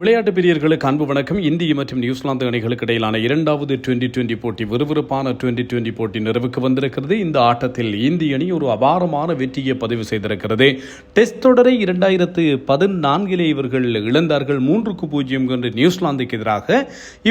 விளையாட்டு பிரியர்களுக்கு அன்பு வணக்கம். இந்திய மற்றும் நியூசிலாந்து அணிகளுக்கு இடையிலான இரண்டாவது டுவெண்டி போட்டி, விறுவிறுப்பான டுவெண்டி போட்டி நிறைவுக்கு வந்திருக்கிறது. இந்த ஆட்டத்தில் இந்திய அணி ஒரு அபாரமான வெற்றியை பதிவு செய்திருக்கிறது. டெஸ்ட் தொடரை 2014 இவர்கள் இழந்தார்கள் 3-0 என்று நியூசிலாந்துக்கு எதிராக.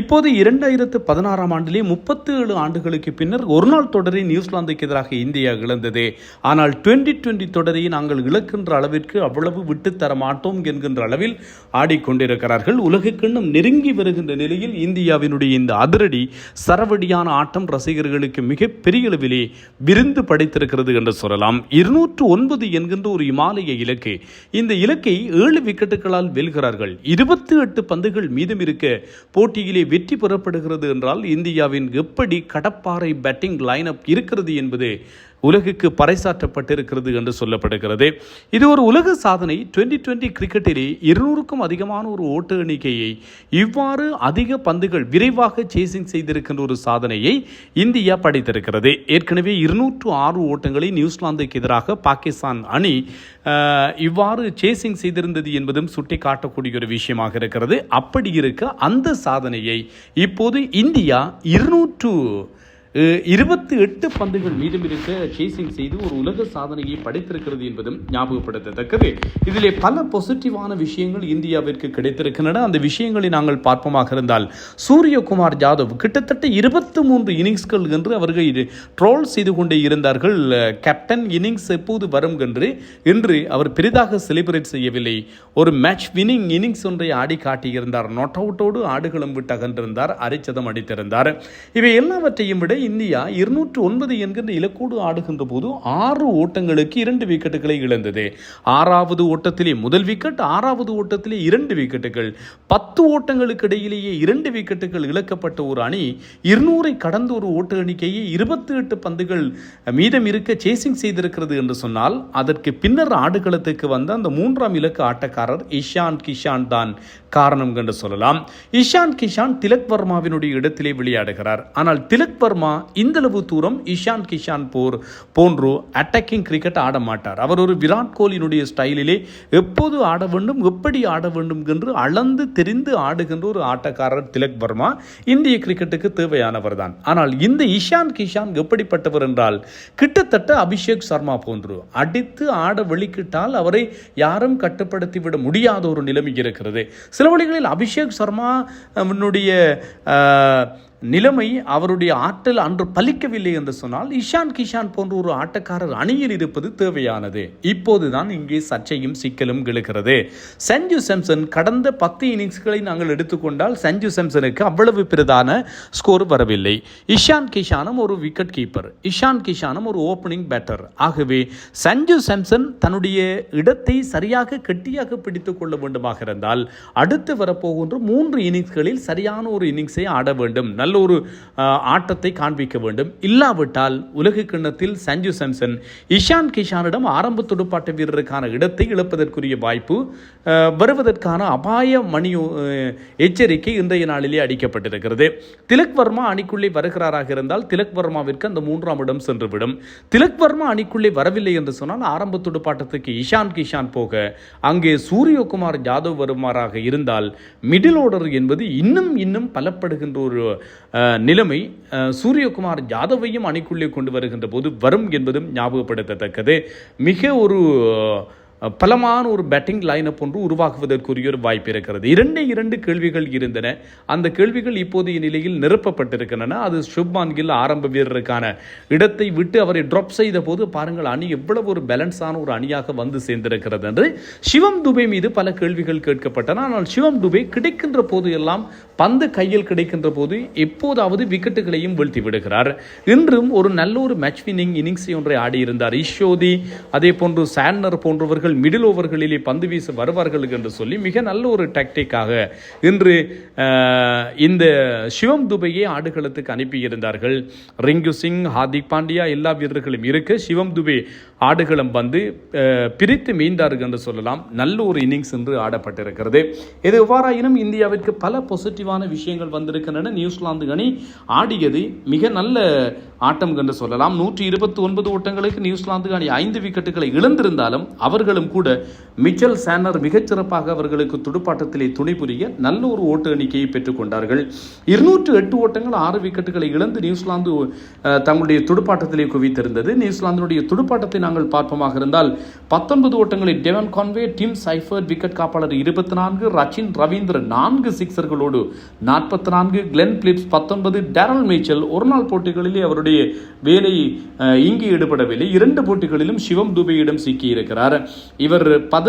இப்போது 2016 ஆண்டிலே 37 ஆண்டுகளுக்கு பின்னர் ஒருநாள் தொடரை நியூசிலாந்துக்கு எதிராக இந்தியா இழந்தது. ஆனால் டுவெண்டி தொடரை நாங்கள் இழக்கின்ற அளவிற்கு அவ்வளவு விட்டுத்தர மாட்டோம் என்கின்ற அளவில் ஆடிக்கொண்டிருக்கிறார். உலகக்கிண்ணம் நெருங்கி வருகின்ற நிலையில் இந்தியாவினுடைய இந்த அதிரடி சரவடியான ஆட்டம் ரசிகர்களுக்கு மிகப்பெரிய அளவிலே விருந்து படைத்திருக்கிறது என்று சொல்லலாம். 209 என்கின்ற ஒரு இமாலய இலக்கு. இந்த இலக்கை 7 விக்கெட்டுகளால் வெல்கிறார்கள். 28 பந்துகள் மீதம் இருக்க போட்டியிலே வெற்றி பெறப்படுகிறது என்றால் இந்தியாவின் எப்படி கடப்பாறை பேட்டிங் லைன் அப் இருக்கிறது என்பது உலகுக்கு பறைசாற்றப்பட்டிருக்கிறது என்று சொல்லப்படுகிறது. இது ஒரு உலக சாதனை. டுவெண்டி கிரிக்கெட்டிலே 200க்கும் அதிகமான ஒரு ஓட்ட எண்ணிக்கையை இவ்வாறு அதிக பந்துகள் விரைவாக சேசிங் செய்திருக்கின்ற ஒரு சாதனையை இந்தியா படைத்திருக்கிறது. ஏற்கனவே 206 ஓட்டங்களை நியூசிலாந்துக்கு எதிராக பாகிஸ்தான் அணி இவ்வாறு சேசிங் செய்திருந்தது என்பதும் சுட்டி காட்டக்கூடிய ஒரு விஷயமாக இருக்கிறது. அப்படி இருக்க அந்த சாதனையை இப்போது இந்தியா 228 பந்துகள் மீதம் இருக்க சேசிங் செய்து ஒரு உலக சாதனையை படைத்திருக்கிறது என்பதும் ஞாபகப்படுத்தத்தக்கது. இதிலே பல பாசிட்டிவான விஷயங்கள் இந்தியாவிற்கு கிடைத்திருக்கின்றன. அந்த விஷயங்களை நாங்கள் பார்ப்போமாக இருந்தால், சூரியகுமார் யாதவ் கிட்டத்தட்ட 23 இன்னிங்ஸ்கள் என்று அவர்கள் ட்ரோல் செய்து கொண்டே இருந்தார்கள். கேப்டன் இன்னிங்ஸ் எப்போது வரும் என்று. இன்று அவர் பெரிதாக செலிப்ரேட் செய்யவில்லை. ஒரு மேட்ச் வினிங் இன்னிங்ஸ் ஒன்றை ஆடி காட்டியிருந்தார். நாட் அவுட்டோடு ஆடுகளம் விட்டு அகன்றிருந்தார். அரைச்சதம் அடித்திருந்தார். இவை எல்லாவற்றையும் விட இந்தியா 209 என்கின்ற இலக்கோடு ஆடுகின்ற போது 6 ஓட்டங்களுக்கு 2 விக்கெட்டுகளை இழந்தது. 6வது ஓட்டத்திலே முதல் விக்கெட், 6வது ஓட்டத்திலே 2 விக்கெட்டுகள், 10 ஓட்டங்களுக்கு இடையிலேயே 2 விக்கெட்டுகள் இழக்கப்பட்ட ஒரு அணி 200 கடந்த ஒரு ஓட்ட எண்ணிக்கையை 28 பந்துகள் மீதம் இருக்க சேசிங் செய்திருக்கிறது என்று சொன்னால், அதற்கு பின்னர் ஆடுகளத்துக்கு வந்த அந்த 3ஆம் இலக்கு ஆட்டக்காரர் இஷான் கிஷான் தான் காரணம் என்று சொல்லலாம். இஷான் கிஷான் திலக் வர்மாவினுடைய இடத்திலே விளையாடுகிறார். ஆனால் திலக் வர்மா இந்தளவு தூரம் இஷான் கிஷான் போன்று அட்டாக்கிங் கிரிக்கெட் ஆட மாட்டார். அவர் ஒரு விராட் கோலியினுடைய ஸ்டைலிலே எப்போது ஆட வேண்டும், எப்படி ஆட வேண்டும் என்று அளந்து தெரிந்து ஆடுகின்ற ஒரு ஆட்டக்காரர் திலக் வர்மா இந்திய கிரிக்கெட்டுக்கு தேவையானவர் தான். ஆனால் இந்த இஷான் கிஷான் எப்படிப்பட்டவர் என்றால், கிட்டத்தட்ட அபிஷேக் சர்மா போன்று அடித்து ஆட வெளிக்கிட்டால் அவரை யாரும் கட்டுப்படுத்திவிட முடியாத ஒரு நிலைமை இருக்கிறது. சில வழிகளில் அபிஷேக் சர்மா நிலைமை, அவருடைய ஆற்றல் அன்று பலிக்கவில்லை என்று சொன்னால், இஷான் கிஷான் போன்ற ஒரு ஆட்டக்காரர் அணியில் இருப்பது தேவையானது. இப்போதுதான் இங்கே சர்ச்சையும் சிக்கலும் எழுகிறது. சஞ்சு சாம்சன் கடந்த 10 இன்னிங்ஸ்களை நாங்கள் எடுத்துக்கொண்டால் சஞ்சு சாம்சனுக்கு அவ்வளவு பிரதான ஸ்கோர் வரவில்லை. இஷான் கிஷானும் ஒரு விக்கெட் கீப்பர், இஷான் கிஷானும் ஒரு ஓப்பனிங் பேட்டர். ஆகவே சஞ்சு சாம்சன் தன்னுடைய இடத்தை சரியாக கெட்டியாக பிடித்துக் கொள்ள வேண்டுமாக இருந்தால் அடுத்து வரப்போகின்ற 3 இன்னிங்ஸ்களில் சரியான ஒரு இன்னிங்ஸை ஆட வேண்டும், நல்ல ஒரு ஆட்டத்தை காண்பிக்க வேண்டும். இல்லாவிட்டால் உலக கிண்ணத்தில் சஞ்சு சாம்சன் இஷான் கிஷானிடம் ஆரம்ப துடுப்பாட்ட வீரருக்கான இடத்தை இழப்பதற்குரிய வாய்ப்பு வருவதற்கான அபாய மணி எச்சரிக்கை இன்றைய நாளிலே அடிக்கப்பட்டிருக்கிறது. திலக் வர்மா அணிக்குள்ளே வருகிறாராக இருந்தால் திலக் வர்மாவிற்கு அந்த 3ஆம் இடம் சென்றுவிடும். திலக் வர்மா அணிக்குள்ளே வரவில்லை என்று சொன்னால் ஆரம்ப துடுப்பாட்டத்துக்கு இஷான் கிஷான் போக அங்கே சூரியகுமார் யாதவ் வருமாறாக இருந்தால் மிடில் ஆர்டர் என்பது இன்னும் பலப்படுகின்ற ஒரு நிலைமை சூரியகுமார் யாதவையும் அணிக்குள்ளே கொண்டு வருகின்ற போது வரும் என்பதும் ஞாபகப்படுத்தத்தக்கது. மிக ஒரு பலமான ஒரு பேட்டிங் லைனப் ஒன்று உருவாக்குவதற்குரிய ஒரு வாய்ப்பு இருக்கிறது. 2 கேள்விகள் இருந்தன. அந்த கேள்விகள் இப்போதைய நிலையில் நிரப்பப்பட்டிருக்கின்றன. அது சுப்மான் கில் ஆரம்ப வீரருக்கான இடத்தை விட்டு அவரை ட்ராப் செய்த போது பாருங்கள், அணி எவ்வளவு ஒரு பேலன்ஸான ஒரு அணியாக வந்து சேர்ந்திருக்கிறது என்று சிவம் துபே மீது பல கேள்விகள் கேட்கப்பட்டன. ஆனால் சிவம் துபே கிடைக்கின்ற போது எல்லாம், பந்து கையில் கிடைக்கின்ற போது எப்போதாவது விக்கெட்டுகளையும் வீழ்த்தி விடுகிறார். இன்றும் ஒரு நல்ல ஒரு மேட்ச் வின்னிங் இன்னிங்ஸ் ஒன்றை ஆடியிருந்தார். ஈஷோதி, அதே போன்று சாண்டர் போன்றவர்கள் மிடில் ஓவர்களிலே பந்து வீச வருவார்கள் என்று சொல்லி மிக நல்ல ஒரு டாக்டிக்காக இன்று இந்த சிவம் துபையை ஆடுகளத்துக்கு அனுப்பியிருந்தார்கள். ரிங்கு சிங், ஹார்திக் பாண்டியா எல்லா வீரர்களும் இருக்க சிவம் துபே ஆடுகளம் வந்து பிரித்து மீண்டார்கள் என்று சொல்லலாம். நல்ல ஒரு இன்னிங்ஸ் என்று ஆடப்பட்டிருக்கிறது. இது எவ்வாறாயினும் இந்தியாவிற்கு பல பாசிட்டிவான விஷயங்கள் வந்திருக்கின்றன. நியூசிலாந்து அணி ஆடியது மிக நல்ல ஆட்டம் என்று சொல்லலாம். 129 ஓட்டங்களுக்கு நியூசிலாந்து அணி 5 விக்கெட்டுகளை இழந்திருந்தாலும் அவர்களும் ஆனாலும் கூட மிச்சல் சாண்டர் மிகச்சிறப்பாக அவர்களுக்கு துடுப்பாட்டத்திலே துணை புரிய நல்ல ஒரு ஓட்டு எண்ணிக்கையை பெற்றுக் கொண்டார்கள். 208 ஓட்டங்கள் 6 விக்கெட்டுகளை இழந்து நியூசிலாந்து தங்களுடைய துடுப்பாட்டத்திலே குவித்திருந்தது. நியூசிலாந்தினுடைய துடுப்பாட்டத்தை நாங்கள் பார்ப்போமாக இருந்தால் 19 ஓட்டங்களில் Devon Conway, Tim Seifert wicket காப்பாளர் 24, ரச்சின் ரவீந்திர 4 சிக்ஸர்களோடு 44, கிளென் பிலிப்ஸ் 19, டேரல் மிச்சல் ஒருநாள் போட்டிகளிலே அவருடைய வேலை இங்கு ஈடுபடவில்லை. 2 போட்டிகளிலும் சிவம் துபேயிடம் சிக்கியிருக்கிறார். இவர் 18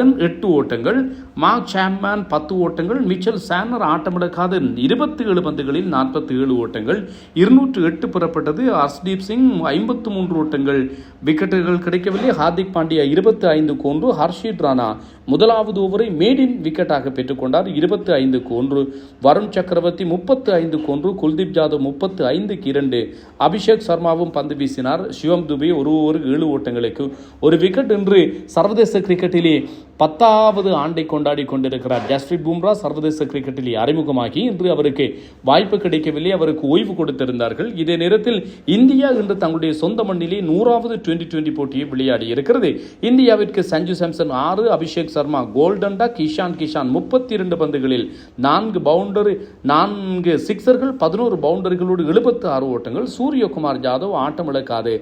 ஓட்டங்கள், மார்க் சாப்மேன் 10 ஓட்டங்கள், மிச்சல் சாண்டர் ஆட்டமிழக்காத 27 பந்துகளில் 47 ஓட்டங்கள், 208 பெறப்பட்டது. ஹர்ஷ்தீப் சிங் 53 ஓட்டங்கள், விக்கெட்டுகள் கிடைக்கவில்லை. ஹார்திக் பாண்டியா 25க்கு 1, ஹர்ஷித் ராணா முதலாவது ஓவரை மேடின் விக்கெட்டாக பெற்றுக்கொண்டார் 25க்கு 1, வருண் சக்கரவர்த்தி 35க்கு 1, குல்தீப் ஜாதவ் 35க்கு 2, அபிஷேக் சர்மாவும் பந்து வீசினார். சிவம் துபே ஒரு ஓவருக்கு 7 ஓட்டங்களுக்கு 1 விக்கெட். இன்று சர்வதேச கிரிக்கெட்டிலே 10வது ஆண்டை கொண்டாடி கொண்டிருக்கிறார் ஜஸ்பிரீத் பும்ரா. சர்வதேச கிரிக்கெட்டிலே அறிமுகமாகி இன்று அவருக்கு வாய்ப்பு கிடைக்கவில்லை, அவருக்கு ஓய்வு கொடுத்திருந்தார்கள். இதே நேரத்தில் இந்தியா இன்று தங்களுடைய சொந்த மண்ணிலே 100வது T20 போட்டியை விளையாடி இருக்கிறது. இந்தியாவிற்கு சஞ்சு சாம்சன் 6, அபிஷேக் சர்மா கோல்டன் டக், இஷான் கிஷான் 32 பந்துகளில் 4 பவுண்டரி 4 சிக்ஸர்கள் 11 பவுண்டரிகளோடு 76 ஓட்டங்கள். சூரியகுமார் ஜாதவ் ஆட்டமிழக்காது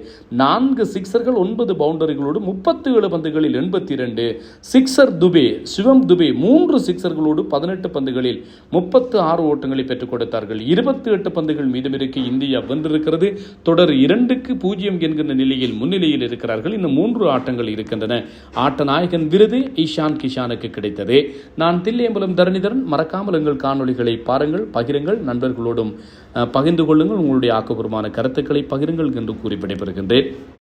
4 சிக்ஸர்கள் 9 பவுண்டரிகளோடு 37 பந்துகளில் 82. சிக்ஸர் துபே, சிவம் துபே 3 சிக்ஸர்களோடு 18 பந்துகளில் 36 ஓட்டங்களை பெற்றுக் கொடுத்தார்கள். 28 பந்துகள் மீதமிருக்கு இந்தியா வென்றிருக்கிறது. தொடர் 2-0 என்கின்ற நிலையில் முன்னிலையில் இருக்கிறார்கள். இந்த 3 ஆட்டங்கள் இருக்கின்றன. ஆட்ட நாயகன் விருது இஷான் கிஷானுக்கு கிடைத்தது. நான் தில்லையம்பலம் தரணிதரன். மறக்காமல் எங்கள் காணொளிகளை பாருங்கள், பகிருங்கள், நண்பர்களோடும் பகிர்ந்து கொள்ளுங்கள். உங்களுடைய ஆக்கப்பூர்வமான கருத்துக்களை பகிருங்கள் என்று கூறி விடைபெறுகின்றேன்.